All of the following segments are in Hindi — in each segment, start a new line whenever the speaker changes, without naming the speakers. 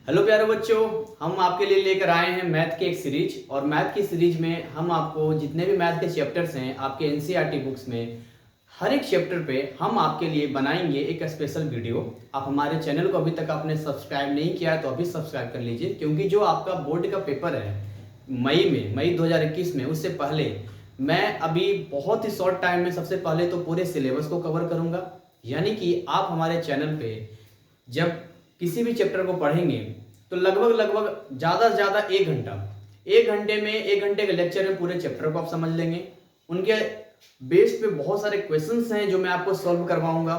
हेलो प्यारे बच्चों, हम आपके लिए लेकर आए हैं मैथ की एक सीरीज। और मैथ की सीरीज में हम आपको जितने भी मैथ के चैप्टर्स हैं आपके एनसीईआरटी बुक्स में, हर एक चैप्टर पे हम आपके लिए बनाएंगे एक स्पेशल वीडियो। आप हमारे चैनल को अभी तक आपने सब्सक्राइब नहीं किया है तो अभी सब्सक्राइब कर लीजिए, क्योंकि जो आपका बोर्ड का पेपर है मई 2021 में, उससे पहले मैं अभी बहुत ही शॉर्ट टाइम में सबसे पहले तो पूरे सिलेबस को कवर करूँगा। यानी कि आप हमारे चैनल पे जब किसी भी चैप्टर को पढ़ेंगे तो लगभग ज़्यादा से ज़्यादा 1 घंटे में 1 घंटे के लेक्चर में पूरे चैप्टर को आप समझ लेंगे। उनके बेस पे बहुत सारे क्वेश्चंस हैं जो मैं आपको सॉल्व करवाऊंगा।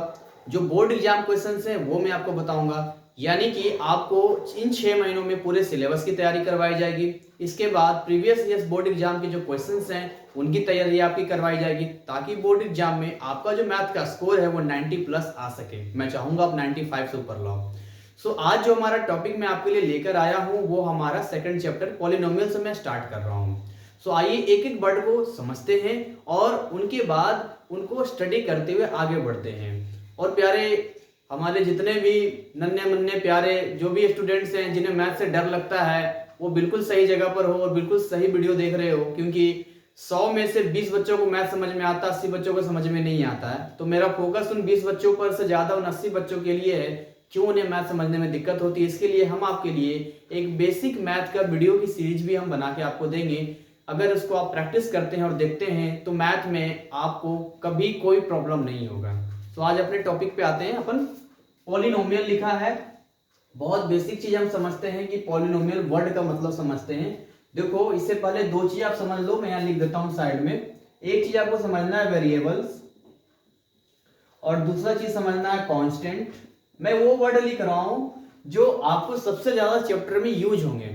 जो बोर्ड एग्जाम क्वेश्चंस हैं वो मैं आपको बताऊंगा। यानी कि आपको इन 6 महीनों में पूरे सिलेबस की तैयारी करवाई जाएगी। इसके बाद प्रीवियस ईयर्स बोर्ड एग्जाम के जो क्वेश्चंस हैं उनकी तैयारी आपकी करवाई जाएगी, ताकि बोर्ड एग्जाम में आपका जो मैथ का स्कोर है वो 90 प्लस आ सके। मैं चाहूंगा आप 95 से ऊपर लाओ। सो आज जो हमारा टॉपिक मैं आपके लिए लेकर आया हूं वो हमारा सेकंड चैप्टर पॉलिनोमियल से मैं स्टार्ट कर रहा हूं। सो आइए एक एक वर्ड को समझते हैं और उनके बाद उनको स्टडी करते हुए आगे बढ़ते हैं। और प्यारे हमारे जितने भी नन्हे मुन्ने प्यारे जो भी स्टूडेंट्स हैं जिन्हें मैथ से डर लगता है, वो बिल्कुल सही जगह पर हो और बिल्कुल सही वीडियो देख रहे हो, क्योंकि 100 में से 20 बच्चों को मैथ समझ में आता है, 80 बच्चों को समझ में नहीं आता है। तो मेरा फोकस उन 20 बच्चों पर से ज्यादा उन 80 बच्चों के लिए है क्यों उन्हें मैथ समझने में दिक्कत होती है। इसके लिए हम आपके लिए एक बेसिक मैथ का वीडियो की सीरीज भी हम बना के आपको देंगे। अगर उसको आप प्रैक्टिस करते हैं और देखते हैं तो मैथ में आपको कभी कोई प्रॉब्लम नहीं होगा। तो आज अपने टॉपिक पे आते हैं। अपन पॉलिनोमियल लिखा है, बहुत बेसिक चीज हम समझते हैं कि पॉलिनोमियल वर्ड का मतलब समझते हैं। देखो इससे पहले 2 चीज आप समझ लो, मैं यहाँ लिख देता हूँ साइड में। एक चीज आपको समझना है वेरिएबल्स, और दूसरा चीज समझना है कांस्टेंट। मैं वो वर्ड लिख रहा हूं जो आपको सबसे ज्यादा चैप्टर में यूज होंगे।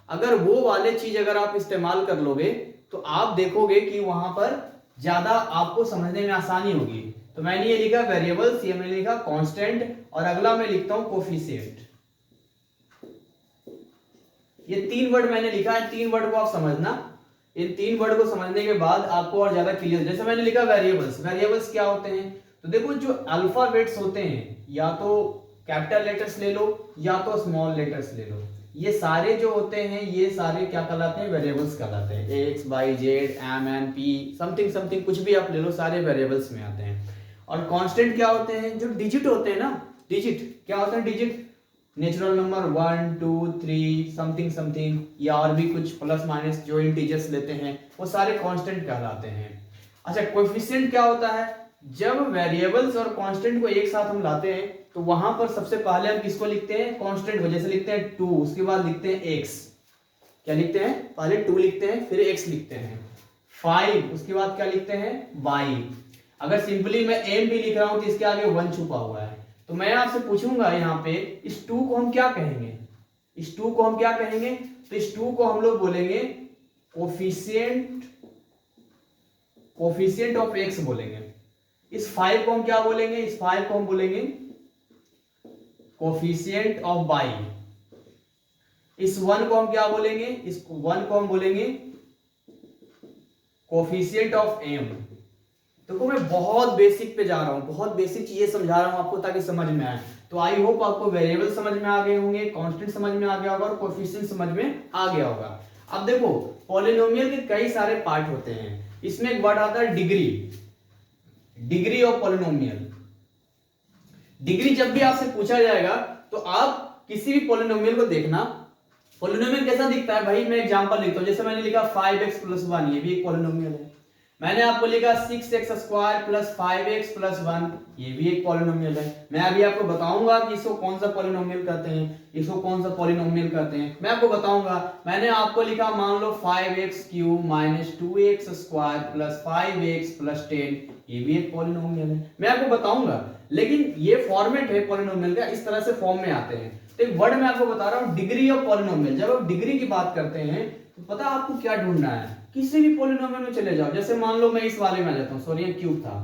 अगर वो वाले चीज अगर आप इस्तेमाल कर लोगे तो आप देखोगे कि वहां पर ज्यादा आपको समझने में आसानी होगी। तो मैंने ये लिखा वेरिएबल्स, ये मैंने लिखा कांस्टेंट, और अगला मैं लिखता हूं कोफिशिएंट। ये 3 वर्ड मैंने लिखा है, 3 वर्ड को आप समझना। इन 3 वर्ड को समझने के बाद आपको और ज्यादा क्लियर। जैसे मैंने लिखा वेरिएबल्स, वेरिएबल्स क्या होते हैं? तो देखो जो अल्फाबेट्स होते हैं, या तो कैपिटल लेटर्स ले लो या तो स्मॉल लेटर्स ले लो, ये सारे जो होते हैं ये सारे क्या कहलाते हैं? वेरिएबल्स कहलाते हैं। X Y Z M N P something something कुछ भी आप ले लो, सारे वेरिएबल्स में आते हैं। और कांस्टेंट क्या होते हैं? जो डिजिट होते हैं ना, डिजिट क्या होते हैं? Digit natural number 1 2 3 something something, या और भी कुछ प्लस माइनस जो इंटीजर्स लेते हैं वो सारे कांस्टेंट कहलाते हैं। अच्छा, कोएफिशिएंट क्या होता है? जब वेरिएबल्स और कांस्टेंट को एक साथ हम लाते हैं तो वहां पर सबसे पहले हम किसको लिखते हैं? कांस्टेंट को। जैसे लिखते हैं 2, उसके बाद लिखते हैं x। क्या लिखते हैं? पहले 2 लिखते हैं फिर x लिखते हैं। 5, उसके बाद क्या लिखते हैं? y। अगर सिंपली मैं m भी लिख रहा हूं तो इसके आगे 1 छुपा हुआ है। तो मैं आपसे पूछूंगा यहाँ पे इस 2 को हम क्या कहेंगे? इस 2 को हम क्या कहेंगे? तो इस 2 को हम लोग बोलेंगे कोफिशिएंट, कोफिशिएंट ऑफ x बोलेंगे। इस 5 को हम क्या बोलेंगे? इस 5 को हम बोलेंगे कोफिशिएंट ऑफ y। इस 1 को हम क्या बोलेंगे? इस 1 को हम बोलेंगे कोफिशिएंट ऑफ m। देखो मैं बहुत बेसिक पे जा रहा हूं, बहुत बेसिक चीजें समझा रहा हूं आपको ताकि समझ में आए। तो आई होप आपको वेरिएबल समझ में आ गए होंगे, कांस्टेंट समझ में आ गया होगा और कोफिशिएंट समझ में आ गया होगा। अब देखो पॉलिनोमियल के कई सारे पार्ट होते हैं। इसमें एक वर्ड आता है degree, degree of polynomial. Degree जब भी आपसे पूछा जाएगा तो आप किसी भी पॉलिनोमियल को देखना, पॉलिनोमियल कैसा दिखता है भाई। मैं एग्जांपल लिखता हूं, जैसे मैंने लिखा 5x + 1, ये भी एक पॉलिनोमियल है। मैंने आपको लिखा 6x² + 5x + 1, ये भी एक पॉलिनोमियल है। मैं अभी आपको बताऊंगा कि इसको कौन सा पॉलिनोमियल कहते हैं, इसको कौन सा पॉलिनोमियल कहते हैं, मैं आपको बताऊंगा। मैंने आपको लिखा मान लो 5x³ - 2x² + 5x + 10, ये भी एक पॉलिनोमियल है। मैं आपको बताऊंगा, लेकिन ये फॉर्मेट है पॉलिनोमियल का, इस तरह से फॉर्म में आते हैं। तो एक वर्ड मैं आपको बता रहा हूं, डिग्री ऑफ पॉलिनोमियल। जब आप डिग्री की बात करते हैं तो पता आपको क्या ढूंढना है? किसी भी पॉलिनोमियल में चले जाओ। जैसे मान लो मैं इस वाले में आ जाता हूं, सॉरी ये क्यूब था,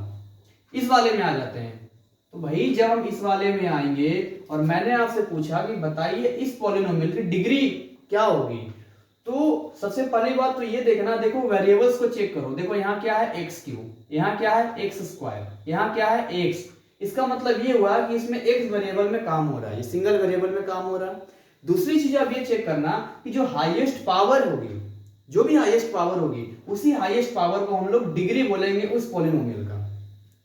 इस वाले में आ जाते हैं। तो भाई जब हम इस वाले में आएंगे और मैंने आपसे पूछा कि बताइए इस पॉलिनोमियल की डिग्री क्या होगी, तो सबसे पहली बात तो ये देखना, देखो वेरिएबल्स को चेक करो। देखो यहाँ क्या है? x3, यहाँ क्या है? x², यहाँ क्या है? x। इसका मतलब ये हुआ कि इसमें x वेरिएबल में काम हो रहा है, ये सिंगल वेरिएबल में काम हो रहा है। दूसरी चीज आप ये चेक करना कि जो हाईएस्ट पावर होगी, जो भी हाईएस्ट पावर होगी, उसी हाईएस्ट पावर को हम लोग डिग्री बोलेंगे उस पॉलिनोमियल का।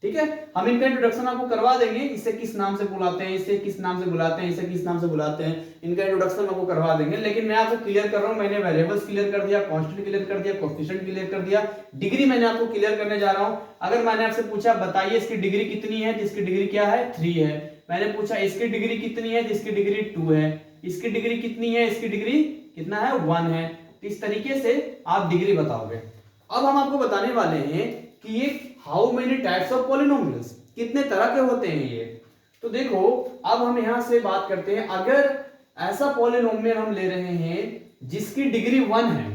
ठीक है, हम इनका इंट्रोडक्शन आपको करवा देंगे, इसे किस नाम से बुलाते हैं, इसे किस नाम से बुलाते हैं, इसे किस नाम से बुलाते हैं, इनका इंट्रोडक्शन आपको करवा देंगे। लेकिन मैं आपको क्लियर कर रहा हूं, मैंने वेरिएबल्स क्लियर कर दिया, कांस्टेंट क्लियर कर दिया, कोएफिशिएंट क्लियर कर दिया, डिग्री मैंने आपको क्लियर करने जा रहा हूं। अगर मैंने आपसे पूछा बताइए इसकी डिग्री कितनी है, जिसकी डिग्री क्या है 3 है। मैंने पूछा इसकी डिग्री कितनी है, जिसकी डिग्री 2 है। इसकी डिग्री कितनी है, इसकी डिग्री कितना है 1 है। तो इस तरीके से आप डिग्री बताओगे। अब हम आपको बताने वाले हैं कि ये how many types of polynomials, कितने तरह के होते हैं ये। तो देखो अब हम यहां से बात करते हैं, अगर ऐसा पॉलिनोमियल हम ले रहे हैं जिसकी डिग्री 1 है,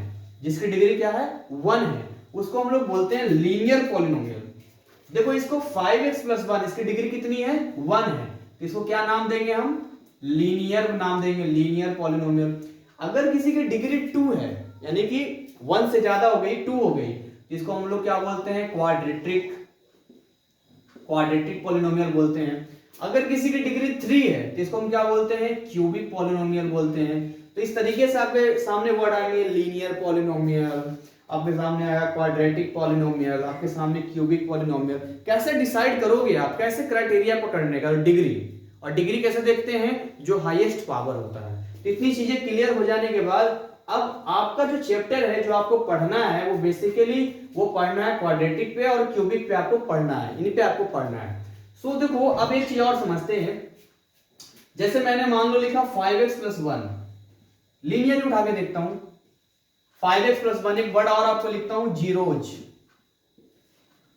जिसकी डिग्री क्या है 1 है, उसको हम लोग बोलते हैं लीनियर पॉलिनोमियल। देखो इसको 5x + 1, इसकी डिग्री कितनी है 1 है, तो इसको क्या नाम देंगे हम, लीनियर नाम देंगे, लीनियर पॉलिनोमियल। अगर किसी की डिग्री 2 है, यानी कि 1 से ज्यादा हो गई, 2 हो गई, इसको हम लोग क्या बोलते हैं, क्वाड्रेटिक पॉलिनोमियल बोलते हैं। अगर किसी की डिग्री 3 है तो इसको हम क्या बोलते हैं, क्यूबिक पॉलिनोमियल बोलते हैं। तो इस तरीके से आपके सामने वर्ड आएंगे, लीनियर पॉलिनोमियल, आपके सामने आया क्वाड्रेटिक पॉलिनोमियल, आपके सामने क्यूबिक पॉलिनोमियल। कैसे डिसाइड करोगे आप, कैसे क्राइटेरिया पकड़ने का, डिग्री, और डिग्री कैसे देखते हैं, जो हाईएस्ट पावर होता है। तो इतनी चीजें क्लियर हो जाने के बाद अब आपका जो चैप्टर है जो आपको पढ़ना है वो बेसिकली वो पढ़ना है क्वाड्रेटिक पे और क्यूबिक पे आपको पढ़ना है, इन पे आपको पढ़ना है। सो देखो अब एक चीज और समझते हैं, जैसे मैंने मान लो लिखा 5x + 1, लीनियर उठा के देखता हूं, 5x + 1, एक वर्ड और आपको लिखता हूं जीरोज,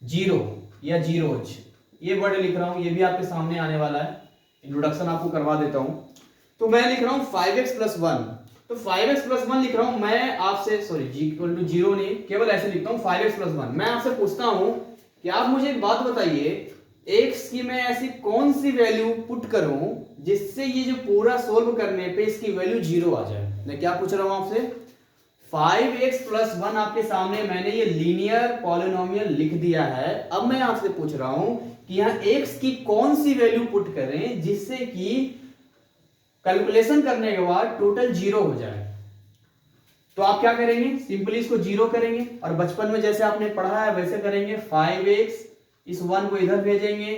जीरो या जीरोज, ये वर्ड लिख रहा हूं, ये भी आपके सामने आने वाला है, इंट्रोडक्शन आपको करवा देता हूं। तो मैं लिख रहा हूं 5x + 1, तो 5x + 1 लिख रहा हूं मैं आपसे, सॉरी g=0 नहीं, केवल ऐसे लिखता हूं 5x + 1। मैं आपसे पूछता हूं कि आप मुझे एक बात बताइए, x की मैं ऐसी कौन सी वैल्यू पुट करूं जिससे ये जो पूरा सोल्व करने पे इसकी वैल्यू 0 आ जाए। मैं क्या पूछ रहा हूं आपसे, 5x + 1 आपके सामने मैंने ये लीनियर पॉलिनोमियल लिख दिया है। अब मैं आपसे पूछ रहा हूं कि यहां x की कौन सी वैल्यू पुट करें जिससे कि कैलकुलेशन करने के बाद टोटल 0 हो जाए। तो आप क्या करेंगे, सिंपली इसको 0 करेंगे, और बचपन में जैसे आपने पढ़ा है वैसे करेंगे। 5x, इस 1 को इधर भेजेंगे,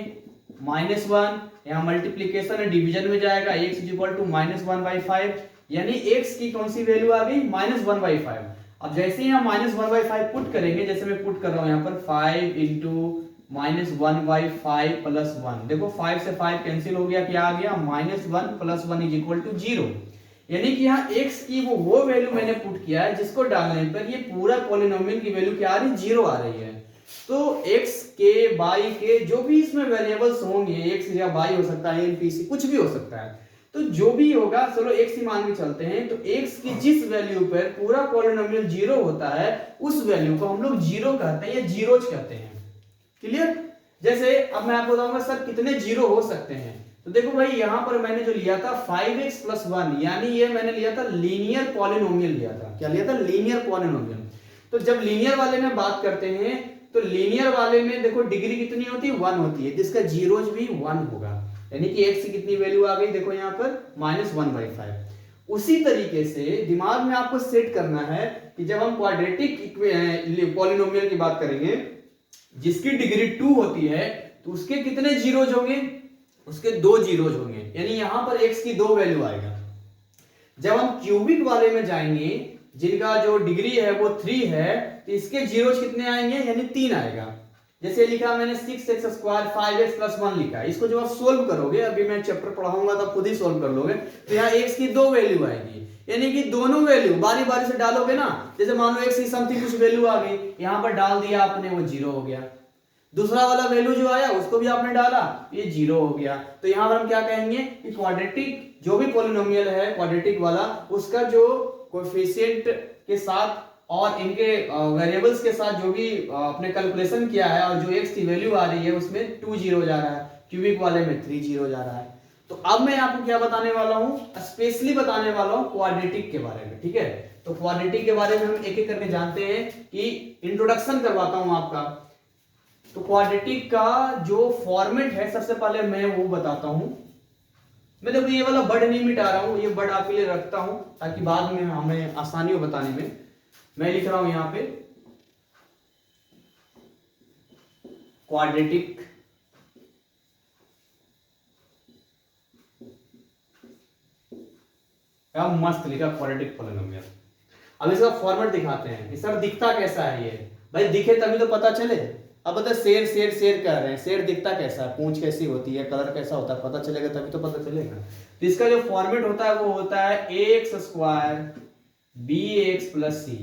-1, यहां मल्टीप्लीकेशन है, डिवीजन में जाएगा, x = -1/5, यानी x की कौन सी वैल्यू आ गई, -1/5। अब जैसे ही हम -1/5 पुट करेंगे, जैसे मैं पुट कर रहा हूं यहां पर 5 × -1/5 + 1, देखो 5 से 5 कैंसिल हो गया, क्या आ गया, -1 + 1 = 0। यानी कि यहाँ x की वो वैल्यू मैंने पुट किया है जिसको डालने पर ये पूरा पॉलिनोमियल की वैल्यू क्या आ रही है, 0 आ रही है। तो x के y के जो भी इसमें वेरिएबल्स होंगे, x या y हो सकता है, NPC कुछ भी हो सकता है, तो जो भी होगा, चलो x ही मान के चलते हैं, तो x की जिस वैल्यू पर पूरा पॉलिनोमियल 0 होता है उस वैल्यू को हम लोग 0 कहते हैं या जीरोज कहते हैं। क्लियर। जैसे अब मैं आपको बताऊंगा सर कितने 0 हो सकते हैं, तो देखो भाई यहां पर मैंने जो लिया था 5x + 1, यानी ये मैंने लिया था लीनियर पॉलिनोमियल लिया था। क्या लिया था, लीनियर पॉलिनोमियल। तो जब लीनियर वाले में बात करते हैं तो लीनियर वाले में देखो डिग्री कितनी होती है, 1 होती है, जिसका जीरोज भी 1 होगा, यानी कि x की कितनी वैल्यू आ गई, देखो यहां पर -1/5। उसी तरीके से दिमाग में आपको सेट करना है कि जब हम क्वाड्रेटिक पॉलिनोमियल की बात करेंगे जिसकी डिग्री 2 होती है, तो उसके कितने जीरोज होंगे, उसके 2 जीरोज होंगे, यानी यहां पर x की 2 वैल्यू आएगा। जब हम क्यूबिक वाले में जाएंगे जिनका जो डिग्री है वो 3 है, तो इसके जीरोज कितने आएंगे, यानी 3 आएगा। जैसे लिखा मैंने 6x² 5x + 1 लिखा है, इसको जब आप सोल्व करोगे, अभी मैं चैप्टर पढ़ाऊंगा तब खुद ही सोल्व कर लोगे, तो यहाँ x की 2 वैल्यू आएगी, यानी कि दोनों वैल्यू बारी बारी से डालोगे ना, जैसे मान लो x की समथिंग कुछ वैल्यू आ गई, यहां पर डाल दिया आपने, वो 0 हो गया। दूसरा वाला वैल्यू जो आया उसको भी आपने डाला, ये 0 हो गया। तो यहां पर हम क्या कहेंगे कि क्वाड्रेटिक जो भी पॉलिनोमियल है क्वाड्रेटिक वाला, उसका जो कोएफिशिएंट के साथ और इनके वेरिएबल्स के साथ जो भी अपने कैलकुलेशन किया है और जो x की वैल्यू आ रही है उसमें 2 0 जा रहा है, क्यूबिक वाले में 3 0 जा रहा है। तो अब मैं आपको क्या बताने वाला हूं, स्पेशली बताने वाला हूं क्वाड्रेटिक के बारे में। ठीक है, तो क्वाड्रेटिक के बारे में हम एक एक करके जानते हैं कि इंट्रोडक्शन करवाता हूं आपका। तो क्वाड्रेटिक का जो फॉर्मेट है सबसे पहले मैं वो बताता हूं। मैं देखो ये वाला बर्ड नहीं मिटा रहा हूं, ये बर्ड आपके लिए रखता हूं ताकि बाद में हमें आसानी हो बताने में। मैं लिख रहा हूं यहां पे क्वाड्रेटिक क्या मस्त लिखा क्वाड्रेटिक पॉलिनोमियल। अब इसका फॉर्मेट दिखाते हैं कि सर दिखता कैसा है ये। भाई दिखे तभी तो पता चले। अब बता शेर शेर शेर कर रहे हैं, शेर दिखता कैसा है, पूंछ कैसी होती है, कलर कैसा होता है, पता चलेगा तभी तो पता चलेगा। तो इसका जो फॉर्मेट होता है वो होता है x square b x plus c.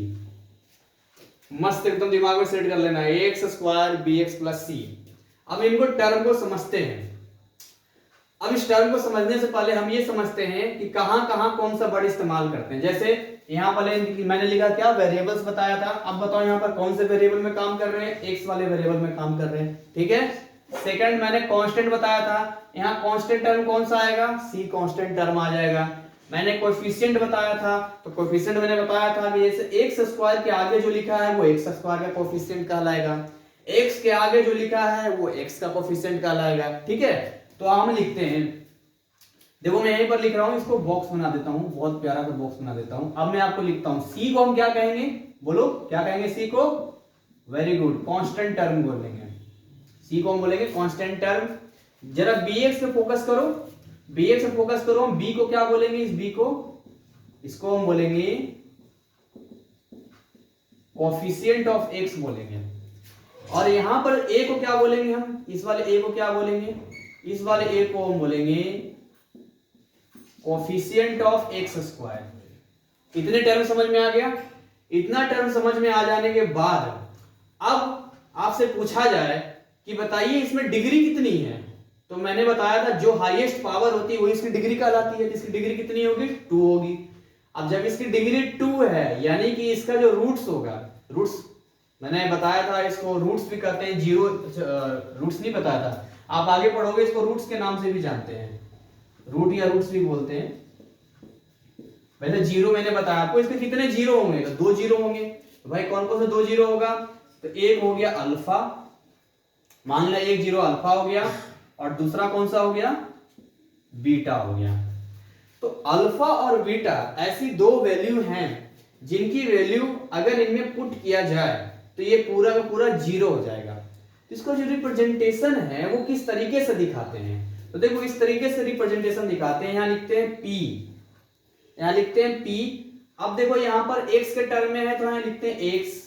मस्त एकदम दिमाग में सेट कर लेना है, x square b x plus c. अब इनको टर्म को समझते हैं। अब इस टर्म को समझने से पहले हम ये समझते हैं कि कहां कहां कौन सा वर्ड इस्तेमाल करते हैं। जैसे यहां पर मैंने लिखा क्या, वेरिएबल्स बताया था। अब बताओ यहां पर कौन से वेरिएबल में काम कर रहे हैं, एक्स वाले वेरिएबल में काम कर रहे हैं, ठीक है। सेकंड मैंने कांस्टेंट बताया था, यहां कांस्टेंट टर्म कौन सा आएगा, सी कांस्टेंट टर्म आ जाएगा। मैंने कोएफिशिएंट बताया था, तो कोएफिशिएंट मैंने बताया था कि जैसे एक्स स्क्वायर के आगे जो लिखा है वो एक्स स्क्वायर का कोएफिशिएंट कहलाएगा, एक्स के आगे जो लिखा है वो एक्स का कोएफिशिएंट कहलाएगा, ठीक है। तो हम लिखते हैं, देखो मैं यहीं पर लिख रहा हूं, इसको बॉक्स बना देता हूं, बहुत प्यारा सा बॉक्स बना देता हूं। अब मैं आपको लिखता हूं, सी को हम क्या कहेंगे, बोलो क्या कहेंगे सी को, वेरी गुड, कांस्टेंट टर्म बोलेंगे। सी को हम बोलेंगे कांस्टेंट टर्म। जरा bx पे फोकस करो, bx पे फोकस करो। हम b को क्या बोलेंगे, इस b को, इसको हम बोलेंगे कोएफिशिएंट ऑफ x बोलेंगे। और यहां पर a को क्या बोलेंगे हम, इस वाले a को क्या बोलेंगे, इस वाले a को हम बोलेंगे कोएफिशिएंट ऑफ x स्क्वायर। इतने टर्म समझ में आ गया। इतना टर्म समझ में आ जाने के बाद अब आपसे पूछा जाए कि बताइए इसमें डिग्री कितनी है, तो मैंने बताया था जो हाईएस्ट पावर होती है वो इसकी डिग्री कहलाती है। इसकी डिग्री कितनी होगी, 2 होगी। अब जब इसकी डिग्री 2 है यानी कि इसका जो रूट्स होगा, रूट्स मैंने बताया था, इसको रूट्स भी कहते हैं, जीरो रूट्स नहीं बताया था, आप आगे पढ़ोगे इसको रूट्स के नाम से भी जानते हैं, रूट या रूट्स भी बोलते हैं। वैसे जीरो मैंने बताया आपको, इसके कितने जीरो होंगे, तो 2 जीरो होंगे। तो भाई कौन कौन से 2 जीरो होगा, तो एक हो गया अल्फा, मान लिया एक जीरो अल्फा हो गया, और दूसरा कौन सा हो गया, बीटा हो गया। तो अल्फा और बीटा ऐसी 2 वैल्यू हैं जिनकी वैल्यू अगर इनमें पुट किया जाए तो ये पूरा का पूरा जीरो हो जाएगा। तो इसका जो रिप्रेजेंटेशन है वो किस तरीके से दिखाते हैं, तो देखो इस तरीके से रिप्रेजेंटेशन दिखाते हैं। यहां लिखते हैं p, यहां लिखते हैं p। अब देखो यहां पर x के टर्म में है तो यहां लिखते हैं x,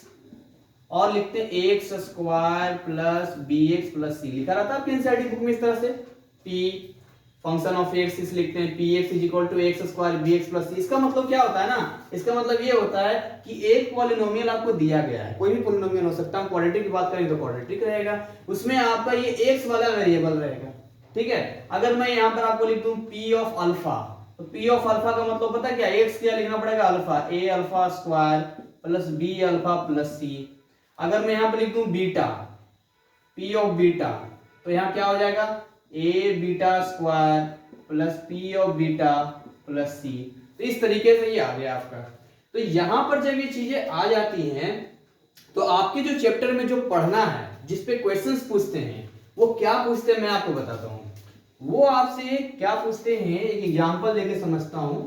और लिखते हैं x square plus b x plus c. लिखा रहता है आपकी एनसीईआरटी बुक में इस तरह से, p फंक्शन ऑफ x, इस लिखते हैं p x is equal to x square b x plus c. इसका मतलब क्या होता है ना, इसका मतलब ये होता है कि एक पॉलिनोमियल आपको दिया गया है, कोई भी पॉलिनोमियल हो सकता है, क्वाड्रेटिक की बात करें तो क्वाड्रेटिक रहेगा, उसमें आपका ये x वाला वेरिएबल रहेगा, ठीक है। अगर मैं यहां पर आपको लिख दूं p ऑफ अल्फा, तो p ऑफ अल्फा का मतलब पता है क्या, x क्या लिखना पड़ेगा, alpha, a alpha square plus b alpha plus c। अगर मैं यहां पर लिख दूं बीटा, p ऑफ बीटा, तो यहां क्या हो जाएगा, a beta square plus p of beta plus c। तो इस तरीके से ये आ गया आपका। तो यहां पर जब ये चीजें आ जाती हैं तो आपके जो चैप्टर में जो पढ़ना है, जिस पे क्वेश्चंस पूछते हैं, वो क्या पूछते हैं मैं आपको बताता हूं। वो आपसे क्या पूछते हैं, एक एग्जांपल लेके समझता हूं।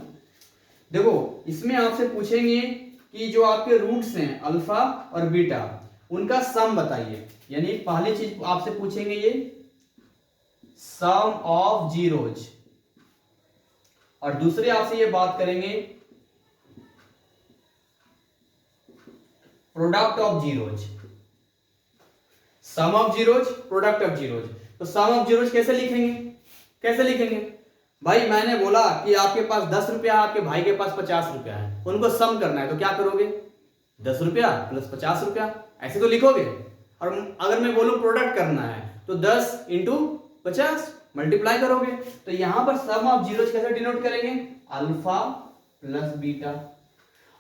देखो इसमें आपसे पूछेंगे कि जो आपके रूट्स हैं अल्फा और बीटा, उनका सम बताइए। यानी पहली चीज आपसे पूछेंगे ये सम ऑफ जीरोज, और दूसरे आपसे ये बात करेंगे product of zeros. Sum of zeros, product of zeros. तो सम ऑफ जीरोज कैसे लिखेंगे, कैसे लिखेंगे भाई, मैंने बोला कि आपके पास 10 रुपया, आपके भाई के पास 50 रुपया है, उनको सम करना है, तो क्या करोगे, 10 रुपया प्लस 50 रुपया, ऐसे तो लिखोगे। और अगर मैं बोलूं प्रोडक्ट करना है तो 10 इंटू 50 मल्टीप्लाई करोगे। तो यहां पर सम ऑफ जीरोज कैसे डिनोट करेंगे, अल्फा प्लस बीटा,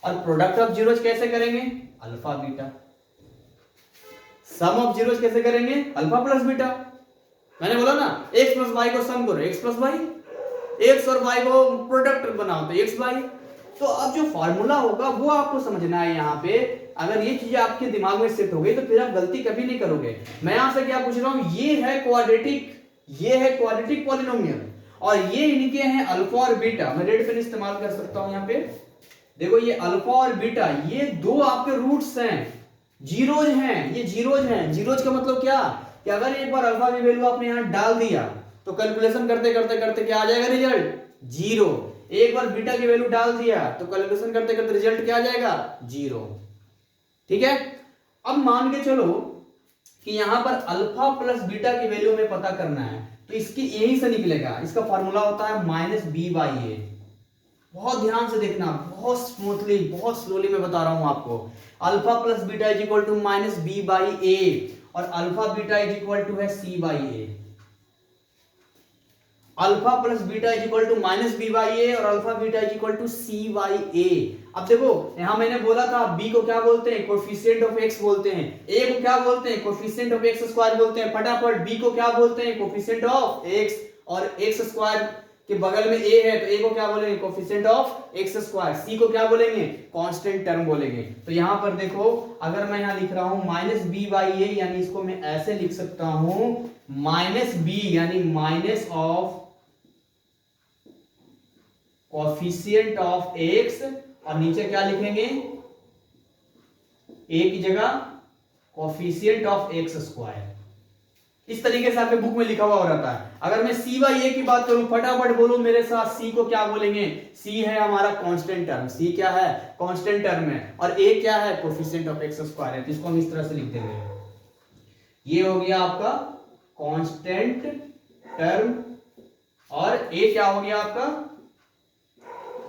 और प्रोडक्ट ऑफ जीरोज कैसे करेंगे, alpha beta. Sum of zeros कैसे करेंगे, अल्फा प्लस बीटा। मैंने बोला ना x प्लस वाई को सम करो, x प्लस वाई, x और y को प्रोडक्ट बनाओ तो x वाई। तो अब जो फॉर्मूला होगा वो आपको समझना है यहाँ पे। अगर ये चीजें आपके दिमाग में सेट हो गई तो फिर आप गलती कभी नहीं करोगे। मैं आपसे क्या पूछ रहा हूँ, ये है क्वाड्रेटिक, ये है क्वाड्रेटिक पॉलिनोमियल, और ये इनके हैं अल्फा और बीटा। मैं रेड पेन इस्तेमाल कर सकता हूं यहाँ पे। देखो ये अल्फा और बीटा, ये दो आपके रूट्स हैं, जीरोज हैं, ये जीरोज हैं। जीरोज का मतलब क्या कि अगर एक बार अल्फा की वैल्यू आपने यहां डाल दिया तो कैलकुलेशन करते करते करते क्या आ जाएगा, रिजल्ट जीरो। एक बार बीटा की वैल्यू डाल दिया तो कैलकुलेशन करते करते रिजल्ट क्या आ जाएगा, जीरो। ठीक है। अब मान के चलो कि यहां पर अल्फा प्लस बीटा की वैल्यू हमें पता करना है, तो इसकी यही से निकलेगा। इसका फॉर्मूला होता है माइनस बी बाई ए। बहुत ध्यान से देखना, बहुत स्मूथली, बहुत स्लोली मैं बता रहा हूं आपको। Alpha plus beta is equal to minus b by a, और alpha beta is equal to है c by a. Alpha plus beta is equal to minus b by a, और alpha beta is equal to c by a. अब देखो यहां मैंने बोला था बी को क्या बोलते हैं, कोफिशिएंट ऑफ एक्स बोलते हैं। ए को क्या बोलते हैं, कोफिशिएंट ऑफ एक्स स्क्वायर बोलते हैं। फटाफट बी को क्या बोलते हैं, कोफिशिएंट ऑफ एक्स, और एक्स स्क्वायर के बगल में ए है तो ए को क्या बोलेंगे, कोफिशिएंट ऑफ एक्स स्क्वायर। सी को क्या बोलेंगे, कांस्टेंट टर्म बोलेंगे। तो यहां पर देखो अगर मैं यहां लिख रहा हूं माइनस बी बाई ए, यानी इसको मैं ऐसे लिख सकता हूं माइनस बी यानी minus of coefficient of x, और नीचे क्या लिखेंगे, ए की जगह कोफिशिएंट ऑफ एक्स स्क्वायर। इस तरीके से आपके बुक में लिखा हुआ रहता है। अगर मैं सी बाई ए की बात करूं, फटाफट बोलो मेरे साथ, सी को क्या बोलेंगे, सी है हमारा कांस्टेंट टर्म। सी क्या है, कांस्टेंट टर्म है, और ए क्या है, कोफिशिएंट ऑफ एक्स स्क्वायर है। तो इसको हम इस तरह से लिख देंगे, ये हो गया आपका कांस्टेंट टर्म, और ए क्या हो गया आपका,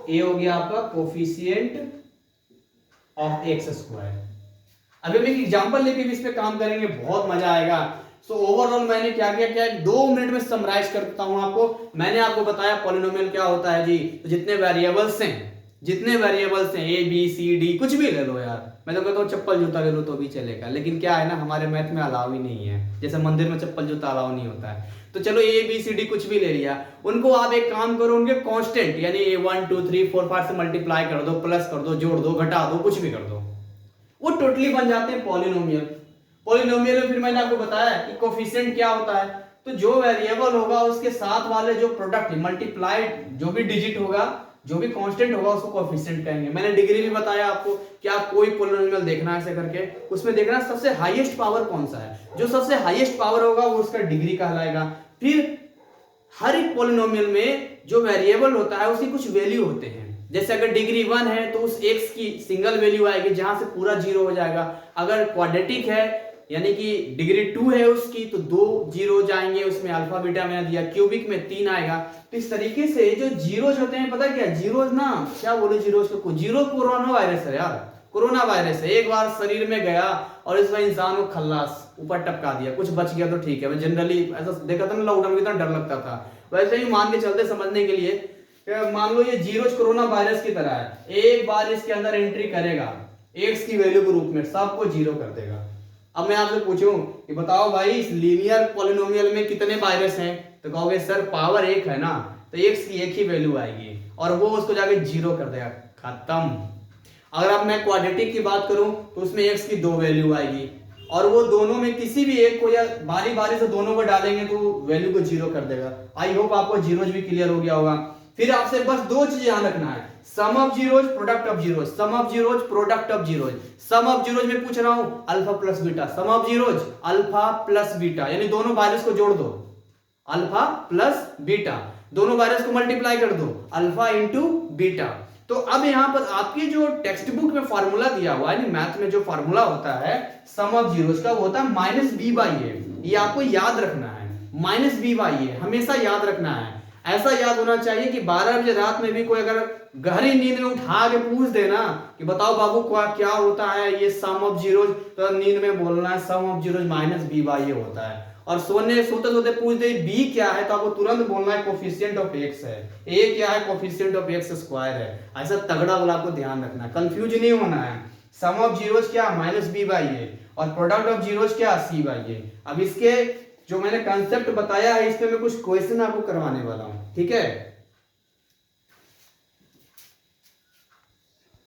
ए हो गया आपका कोफिशिएंट ऑफ एक्स स्क्वायर। अभी हम एक एग्जांपल लेके भी इस पे काम करेंगे, बहुत मजा आएगा। सो ओवरऑल मैंने क्या किया, क्या 2 मिनट में समराइज करता हूं आपको। मैंने आपको बताया पॉलिनोमियल क्या होता है जी। तो जितने वेरिएबल्स हैं ए बी सी डी, कुछ भी ले लो यार। मैं तो कहता हूँ चप्पल जूता ले लो तो भी चलेगा, लेकिन क्या है ना, हमारे मैथ में अलाउ ही नहीं है। जैसे मंदिर में चप्पल जूता अलाउ नहीं होता है, तो चलो ए बी सी डी कुछ भी ले लिया, उनको आप एक काम करो, उनके कांस्टेंट यानी 1 2 3 4 5 से मल्टीप्लाई कर दो, प्लस कर दो, जोड़ दो, घटा दो, कुछ भी कर दो, वो टोटली बन जाते हैं पॉलिनोमियल। पॉलिनोमियल में फिर मैंने आपको बताया कि कोफिशिएंट क्या होता है, तो जो वेरिएबल होगा उसके साथ वाले जो प्रोडक्ट मल्टीप्लाइड, जो भी डिजिट होगा, जो भी कांस्टेंट होगा, उसको कोफिशिएंट कहेंगे। मैंने डिग्री भी बताया आपको कि आप कोई पॉलिनोमियल देखना ऐसे करके, उसमें देखना सबसे हाईएस्ट पावर कौन सा है, जो सबसे हाईएस्ट पावर होगा वो उसका डिग्री कहलाएगा। फिर हर एक पॉलिनोमियल में जो वेरिएबल होता है उसकी कुछ वैल्यू होते हैं। जैसे अगर डिग्री 1 है तो उस x की सिंगल वैल्यू आएगी जहां से पूरा जीरो हो जाएगा। अगर क्वाड्रेटिक है यानी कि डिग्री 2 है उसकी, तो 2 जीरो जाएंगे, उसमें अल्फा बीटा मैंने दिया। क्यूबिक में 3 आएगा। तो इस तरीके से जो जीरोज होते हैं, पता क्या जीरोज ना, क्या बोले जीरोज को, जीरो कोरोना वायरस है यार, कोरोना वायरस है। एक बार शरीर में गया और इसमें इंसान को खल्लास ऊपर टपका दिया, कुछ बच गया तो ठीक है। मैं जनरली ऐसा देखा था ना, लॉकडाउन में कितना डर लगता था, वैसे ही मान के चलते समझने के लिए, मान लो ये जीरोज कोरोना वायरस की तरह है। एक बार इसके अंदर एंट्री करेगा एक्स की वैल्यू के रूप में, सबको जीरो कर देगा। अब मैं आपसे पूछूं कि बताओ भाई इस लीनियर पॉलिनोमियल में कितने वायरस हैं, तो कहोगे सर पावर 1 है ना, तो एक्स की एक ही वैल्यू आएगी और वो उसको जाके जीरो कर देगा, खत्म। अगर अब मैं क्वाड्रेटिक की बात करूं तो उसमें एक्स की 2 वैल्यू आएगी, और वो दोनों में किसी भी एक को या बारी बारी से दोनों को डालेंगे तो वैल्यू को जीरो कर देगा। आई होप आपको जीरोज भी क्लियर हो गया होगा। फिर आपसे बस 2 चीज ध्यान रखना है, sum of zeros, product of zeros, sum of zeros, product of zeros. Sum of zeros में पूछ रहा हूं alpha plus beta, sum of zeros alpha plus beta, यानी दोनों वायरस को जोड़ दो, अल्फा प्लस बीटा, दोनों वायरस को मल्टीप्लाई कर दो, अल्फा इंटू बीटा। तो अब यहां पर आपकी जो टेक्स्ट बुक में फॉर्मूला दिया हुआ है, मैथ में जो फॉर्मूला होता है सम ऑफ जीरोज का, वो होता है माइनस बी बाई ए। ये आपको याद रखना है, माइनस बी बाई ए हमेशा याद रखना है। ऐसा याद होना चाहिए कि 12 बजे रात में भी कोई अगर गहरी नींद में उठा के पूछ देना कि बताओ बाबू क्या होता है ये सम ऑफ जीरोज, तो नींद में बोलना है sum of zeros minus b by a होता है। और सोते सोते पूछ दे बी क्या है, तो आपको तुरंत बोलना है कोफिशिएंट ऑफ एक्स है, ए क्या है, कोफिशिएंट ऑफ एक्स स्क्वायर है। ऐसा तगड़ा वाला आपको ध्यान रखना है, कंफ्यूज नहीं होना है। सम ऑफ जीरोज क्या, माइनस बी बाई ए, और प्रोडक्ट ऑफ जीरोज क्या, सी बाई ए। अब इसके जो मैंने कंसेप्ट बताया है, इसमें मैं कुछ क्वेश्चन आपको करवाने वाला हूं, ठीक है।